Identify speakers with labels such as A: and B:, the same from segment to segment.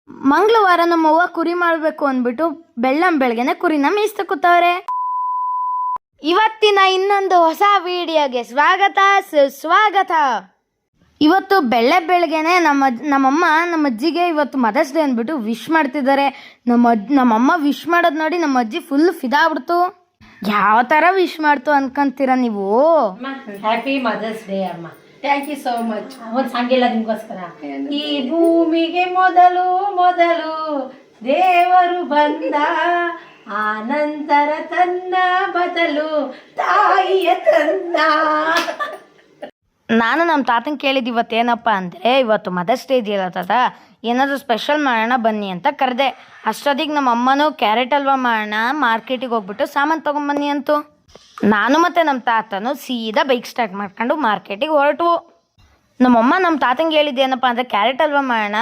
A: ಮಂಗಳವಾರ ನಮ್ಮವ್ವ ಕುರಿ ಮಾಡಬೇಕು ಅಂದ್ಬಿಟ್ಟು ಬೆಳಗ್ಗೆನೆ ಕುರಿನ ಮೇಯಿಸ್ತಕೂತವ್ರೆ. ಇವತ್ತಿನ ಇನ್ನೊಂದು ಹೊಸ ವಿಡಿಯೋಗೆ ಸ್ವಾಗತ ಸುಸ್ವಾಗತ. ಇವತ್ತು ಬೆಳಗ್ಗೆನೆ ನಮ್ಮಮ್ಮ ನಮ್ಮ ಅಜ್ಜಿಗೆ ಇವತ್ತು ಮದರ್ಸ್ ಡೇ ಅಂದ್ಬಿಟ್ಟು ವಿಶ್ ಮಾಡ್ತಿದ್ದಾರೆ. ನಮ್ಮಮ್ಮ ವಿಶ್ ಮಾಡೋದು ನೋಡಿ ನಮ್ಮ ಅಜ್ಜಿ ಫುಲ್ ಫಿದಾ ಆಗ್ಬಿಡ್ತು. ಯಾವ ಥರ ವಿಶ್ ಮಾಡ್ತು ಅನ್ಕೊಂತೀರ ನೀವು?
B: ಹ್ಯಾಪಿ ಮದರ್ಸ್ ಡೇ ಅಮ್ಮ. Thank you so much. ಒಂದು ಸಾಂಗ್ ಹೇಳ ನಿಮ್ಗೋಸ್ಕರ. ಈ ಭೂಮಿಗೆ ಮೊದಲು ಮೊದಲು ದೇವರು ಬಂದ, ಆ ನಂತರ ತನ್ನ ಬದಲು ತಾಯಿಯ ತಂದ.
A: ನಾನು ನಮ್ಮ ತಾತನ ಕೇಳಿದ್ದು ಇವತ್ತೇನಪ್ಪ ಅಂದರೆ, ಇವತ್ತು ಮದರ್ಸ್ ಡೇ ಇದೆಯಲ್ಲ ತಾತ, ಏನಾದರೂ ಸ್ಪೆಷಲ್ ಮಾಡೋಣ ಬನ್ನಿ ಅಂತ ಕರೆದೆ. ಅಷ್ಟೊತ್ತಿಗೆ ನಮ್ಮ ಅಮ್ಮನೂ ಕ್ಯಾರೆಟ್ ಹಲ್ವಾ ಮಾಡೋಣ ಮಾರ್ಕೆಟಿಗೆ ಹೋಗ್ಬಿಟ್ಟು ಸಾಮಾನು ತೊಗೊಂಬನ್ನಿ ಅಂತು. ನಾನು ಮತ್ತು ನಮ್ಮ ತಾತನು ಸೀದಾ ಬೈಕ್ ಸ್ಟಾರ್ಟ್ ಮಾಡ್ಕೊಂಡು ಮಾರ್ಕೆಟಿಗೆ ಹೊರಟು. ನಮ್ಮಮ್ಮ ನಮ್ಮ ತಾತಂಗೆ ಹೇಳಿದ್ದೇನಪ್ಪ ಅಂದರೆ ಕ್ಯಾರೆಟ್ ಹಲ್ವಾ ಮಾಡೋಣ,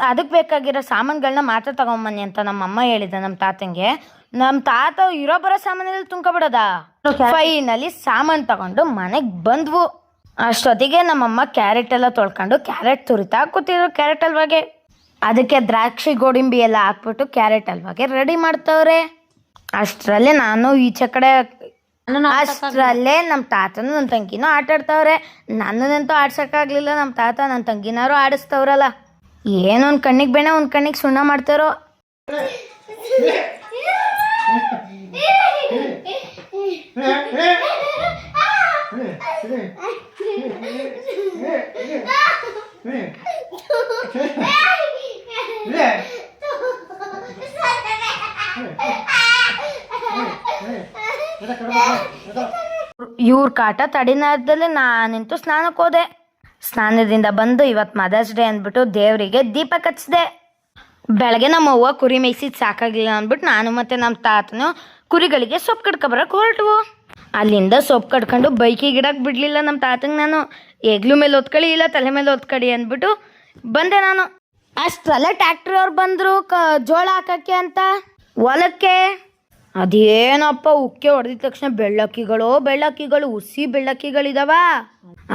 A: ಅದಕ್ಕೆ ಬೇಕಾಗಿರೋ ಸಾಮಾನುಗಳನ್ನ ಮಾತ್ರ ತೊಗೊಂಬನ್ನಿ ಅಂತ ನಮ್ಮಮ್ಮ ಹೇಳಿದ್ದೆ ನಮ್ಮ ತಾತಂಗೆ. ನಮ್ಮ ತಾತ ಇರೋ ಬರೋ ಸಾಮಾನಲ್ಲಿ ತುಂಬ್ಕೊಬಿಡೋದ. ಫೈನಲಿ ಸಾಮಾನು ತಗೊಂಡು ಮನೆಗೆ ಬಂದ್ವು. ಅಷ್ಟೊತ್ತಿಗೆ ನಮ್ಮಮ್ಮ ಕ್ಯಾರೆಟ್ ಎಲ್ಲ ತೊಳ್ಕೊಂಡು ಕ್ಯಾರೆಟ್ ತುರಿತಾ ಕೂತಿದ್ರು ಕ್ಯಾರೆಟ್ ಹಲ್ವಾಗೆ. ಅದಕ್ಕೆ ದ್ರಾಕ್ಷಿ ಗೋಡಂಬಿ ಎಲ್ಲ ಹಾಕ್ಬಿಟ್ಟು ಕ್ಯಾರೆಟ್ ಹಲ್ವಾಗೆ ರೆಡಿ ಮಾಡ್ತವ್ರೆ. ಅಷ್ಟರಲ್ಲೇ ನಾನು ಈಚೆ ಕಡೆ ಅಷ್ಟರಲ್ಲೇ ನಮ್ಮ ತಾತನೂ ನನ್ನ ತಂಗಿನೂ ಆಟಾಡ್ತವ್ರೆ. ನನ್ನದಂತೂ ಆಡ್ಸೋಕ್ಕಾಗಲಿಲ್ಲ, ನಮ್ಮ ತಾತ ನನ್ನ ತಂಗಿನಾರು ಆಡಿಸ್ತವ್ರಲ್ಲ. ಏನೋ ಒಂದು ಕಣ್ಣಿಗೆ ಬೇನೆ ಒಂದು ಕಣ್ಣಿಗೆ ಸುಣ್ಣ ಮಾಡ್ತಾರೋ. ಇವ್ರ ಕಾಟ ತಡಿನಾರ್ದಲ್ಲೇ ನಾನಿಂತೂ ಸ್ನಾನಕ್ಕೆ ಹೋದೆ. ಸ್ನಾನದಿಂದ ಬಂದು ಇವತ್ತು ಮದರ್ಸ್ ಡೇ ಅಂದ್ಬಿಟ್ಟು ದೇವರಿಗೆ ದೀಪ ಹಚ್ಚಿದೆ. ಬೆಳಗ್ಗೆ ನಮ್ಮ ಅವ್ವ ಕುರಿ ಮೇಯಿಸಿದ್ದು ಸಾಕಾಗಿಲ್ಲ ಅಂದ್ಬಿಟ್ಟು ನಾನು ಮತ್ತು ನಮ್ಮ ತಾತನು ಕುರಿಗಳಿಗೆ ಸೊಪ್ಪು ಕಡ್ಕೊಬರಕ್ಕೆ ಹೊರಟವು. ಅಲ್ಲಿಂದ ಸೊಪ್ಪು ಕಟ್ಕೊಂಡು ಬೈಕಿಗೆ ಗಿಡಕ್ಕೆ ಬಿಡಲಿಲ್ಲ ನಮ್ಮ ತಾತಂಗೆ. ನಾನು ಹೆಗ್ಲು ಮೇಲೆ ಒತ್ಕೊಳ್ಳಿ ಇಲ್ಲ ತಲೆ ಮೇಲೆ ಒತ್ಕೊಳ್ಳಿ ಅಂದ್ಬಿಟ್ಟು ಬಂದೆ ನಾನು. ಅಷ್ಟರಲ್ಲೇ ಟ್ಯಾಕ್ಟ್ರಿ ಅವ್ರು ಬಂದರು ಜೋಳ ಹಾಕೋಕ್ಕೆ ಅಂತ ಹೊಲಕ್ಕೆ. ಅದೇನಪ್ಪ ಉಕ್ಕೆ ಹೊಡೆದಿದ ತಕ್ಷಣ ಬೆಳ್ಳಕ್ಕಿಗಳು ಹುಸಿ ಬೆಳ್ಳಕ್ಕಿಗಳಿದಾವ.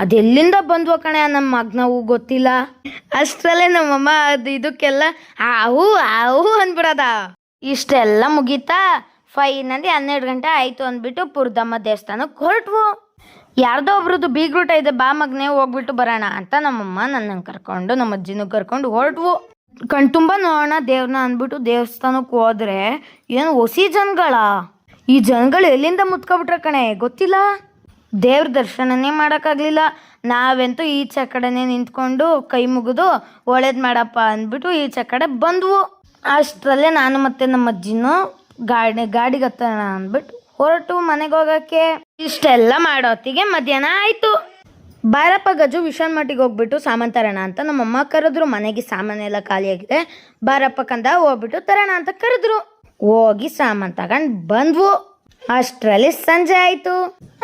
A: ಅದೆಲ್ಲಿಂದ ಬಂದ್ವ ಕಣೆ ನಮ್ಮ ಮಗನವು ಗೊತ್ತಿಲ್ಲ. ಅಷ್ಟರಲ್ಲೇ ನಮ್ಮಮ್ಮ ಇದಕ್ಕೆಲ್ಲ ಆವು ಅಂದ್ಬಿಡದ. ಇಷ್ಟೆಲ್ಲ ಮುಗೀತಾ ಫೈನಲಿ 12 ಗಂಟೆ ಆಯಿತು ಅಂದ್ಬಿಟ್ಟು ಪುರದಮ್ಮ ದೇವಸ್ಥಾನಕ್ಕೆ ಹೊರಟ್ವು. ಯಾರ್ದೋ ಒಬ್ರದ್ದು ಬೀಗ್ರೂಟ ಇದೆ, ಬಾ ಮಗನೇ ಹೋಗ್ಬಿಟ್ಟು ಬರೋಣ ಅಂತ ನಮ್ಮಮ್ಮ ನನ್ನನ್ನು ಕರ್ಕೊಂಡು ನಮ್ಮ ಅಜ್ಜಿನೂ ಕರ್ಕೊಂಡು ಹೊರಟ್ವು. ಕಣ್ತುಂಬ ನೋಡೋಣ ದೇವ್ರನ್ನ ಅಂದ್ಬಿಟ್ಟು ದೇವಸ್ಥಾನಕ್ಕೆ ಹೋದ್ರೆ ಏನು ಹೊಸಿ ಜನಗಳ. ಈ ಜನಗಳು ಎಲ್ಲಿಂದ ಮುತ್ಕೊಬಿಟ್ರೆ ಕಣೆ ಗೊತ್ತಿಲ್ಲ. ದೇವ್ರ ದರ್ಶನನೇ ಮಾಡೋಕ್ಕಾಗಲಿಲ್ಲ. ನಾವಂತೂ ಈಚೆ ಕಡೆನೇ ನಿಂತ್ಕೊಂಡು ಕೈ ಮುಗಿದು ಒಳ್ಳೇದು ಮಾಡಪ್ಪ ಅಂದ್ಬಿಟ್ಟು ಈಚೆ ಕಡೆ ಬಂದ್ವು. ಅಷ್ಟರಲ್ಲೇ ನಾನು ಮತ್ತು ನಮ್ಮ ಅಜ್ಜಿನೂ ಗಾಡಿಗೆ ಹತ್ತೋಣ ಅಂದ್ಬಿಟ್ಟು ಹೊರಟು ಮನೆಗೆ ಹೋಗೋಕ್ಕೆ. ಇಷ್ಟೆಲ್ಲ ಮಾಡೋತ್ತಿಗೆ ಮಧ್ಯಾಹ್ನ ಆಯಿತು. ಬಾರಪ್ಪ ಗಜು ವಿಶಾಲ್ ಮಟ್ಟಿಗೆ ಹೋಗ್ಬಿಟ್ಟು ಸಾಮಾನು ತರೋಣ ಅಂತ ನಮ್ಮಮ್ಮ ಕರೆದ್ರು. ಮನೆಗೆ ಸಾಮಾನೆಲ್ಲ ಖಾಲಿಯಾಗಿದೆ, ಬಾರಪ್ಪ ಕಂದ ಹೋಗ್ಬಿಟ್ಟು ತರೋಣ ಅಂತ ಕರೆದ್ರು. ಹೋಗಿ ಸಾಮಾನು ತಗೊಂಡು ಬಂದ್ವು. ಅಷ್ಟರಲ್ಲಿ ಸಂಜೆ ಆಯಿತು.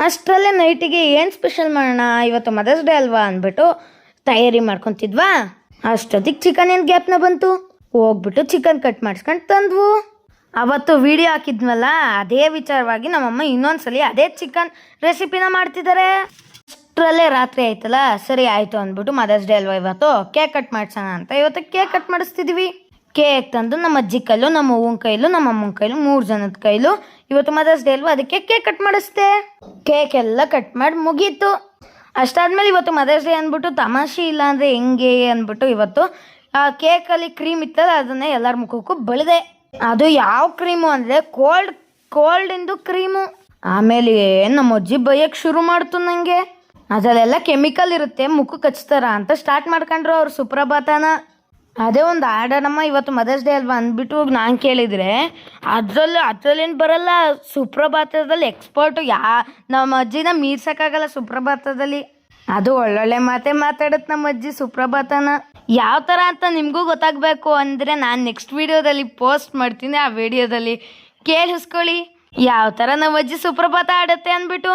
A: ಅಷ್ಟರಲ್ಲೇ ನೈಟಿಗೆ ಏನು ಸ್ಪೆಷಲ್ ಮಾಡೋಣ, ಇವತ್ತು ಮದರ್ಸ್ ಡೇ ಅಲ್ವಾ ಅಂದ್ಬಿಟ್ಟು ತಯಾರಿ ಮಾಡ್ಕೊತಿದ್ವಾ. ಅಷ್ಟೊತ್ತಿಗೆ ಚಿಕನ್ ಏನು ಗ್ಯಾಪ್ನ ಬಂತು. ಹೋಗ್ಬಿಟ್ಟು ಚಿಕನ್ ಕಟ್ ಮಾಡಿಸ್ಕೊಂಡು ತಂದ್ವು. ಅವತ್ತು ವಿಡಿಯೋ ಹಾಕಿದ್ವಲ್ಲ ಅದೇ ವಿಚಾರವಾಗಿ ನಮ್ಮಮ್ಮ ಇನ್ನೊಂದ್ಸಲಿ ಅದೇ ಚಿಕನ್ ರೆಸಿಪಿನ ಮಾಡ್ತಿದ್ದಾರೆ. ಅಷ್ಟರಲ್ಲೇ ರಾತ್ರಿ ಆಯ್ತಲ್ಲ, ಸರಿ ಆಯಿತು ಅಂದ್ಬಿಟ್ಟು ಮದರ್ಸ್ ಡೇ ಅಲ್ವಾ ಇವತ್ತು ಕೇಕ್ ಕಟ್ ಮಾಡಿಸೋಣ ಅಂತ ಇವತ್ತು ಕೇಕ್ ಕಟ್ ಮಾಡಿಸ್ತಿದ್ವಿ. ಕೇಕ್ ತಂದು ನಮ್ಮ ಅಜ್ಜಿ ಕೈಲು, ನಮ್ಮ ಅವ್ವನ ಕೈಲು, ನಮ್ಮ ಅಮ್ಮನ ಕೈಲು 3 ಜನದ ಕೈಲು ಇವತ್ತು ಮದರ್ಸ್ ಡೇ ಅಲ್ವಾ ಅದಕ್ಕೆ ಕೇಕ್ ಕಟ್ ಮಾಡಿಸ್ದೆ. ಕೇಕ್ ಎಲ್ಲ ಕಟ್ ಮಾಡಿ ಮುಗೀತು. ಅಷ್ಟಾದ್ಮೇಲೆ ಇವತ್ತು ಮದರ್ಸ್ ಡೇ ಅಂದ್ಬಿಟ್ಟು ತಮಾಷೆ ಇಲ್ಲ ಅಂದರೆ ಹೆಂಗೆ ಅಂದ್ಬಿಟ್ಟು ಇವತ್ತು ಆ ಕೇಕಲ್ಲಿ ಕ್ರೀಮ್ ಇತ್ತಲ್ಲ ಅದನ್ನೇ ಎಲ್ಲರ ಮುಖಕ್ಕೂ ಬಳಿದೆ. ಅದು ಯಾವ ಕ್ರೀಮು ಅಂದರೆ ಕೋಲ್ಡಿಂದು ಕ್ರೀಮು. ಆಮೇಲೆ ನಮ್ಮ ಅಜ್ಜಿ ಬೈಯಕ್ಕೆ ಶುರು ಮಾಡ್ತು ನನಗೆ. ಅದರಲ್ಲೆಲ್ಲ ಕೆಮಿಕಲ್ ಇರುತ್ತೆ ಮುಖಕ್ಕೆ ಹಚ್ತಾರ ಅಂತ ಸ್ಟಾರ್ಟ್ ಮಾಡ್ಕೊಂಡ್ರು ಅವ್ರು ಸುಪ್ರಭಾತನ. ಅದೇ ಒಂದು ಆರ್ಡರಮ್ಮ ಇವತ್ತು ಮದರ್ಸ್ ಡೇ ಅಲ್ವಾ ಅಂದ್ಬಿಟ್ಟು ನಾನು ಕೇಳಿದರೆ ಅದರಲ್ಲೇನು ಬರಲ್ಲ. ಸುಪ್ರಭಾತದಲ್ಲಿ ಎಕ್ಸ್ಪರ್ಟು ನಮ್ಮ ಅಜ್ಜಿನ ಮೀರ್ಸೋಕ್ಕಾಗಲ್ಲ ಸುಪ್ರಭಾತದಲ್ಲಿ. ಅದು ಒಳ್ಳೊಳ್ಳೆ ಮಾತಾಡುತ್ತೆ ನಮ್ಮ ಅಜ್ಜಿ ಸುಪ್ರಭಾತನ. ಯಾವ ಥರ ಅಂತ ನಿಮಗೂ ಗೊತ್ತಾಗಬೇಕು ಅಂದರೆ ನಾನು ನೆಕ್ಸ್ಟ್ ವೀಡಿಯೋದಲ್ಲಿ ಪೋಸ್ಟ್ ಮಾಡ್ತೀನಿ. ಆ ವಿಡಿಯೋದಲ್ಲಿ ಕೇಳಿಸ್ಕೊಳ್ಳಿ ಯಾವ ಥರ ನಮ್ಮ ಅಜ್ಜಿ ಸುಪ್ರಭಾತ ಆಡುತ್ತೆ ಅಂದ್ಬಿಟ್ಟು.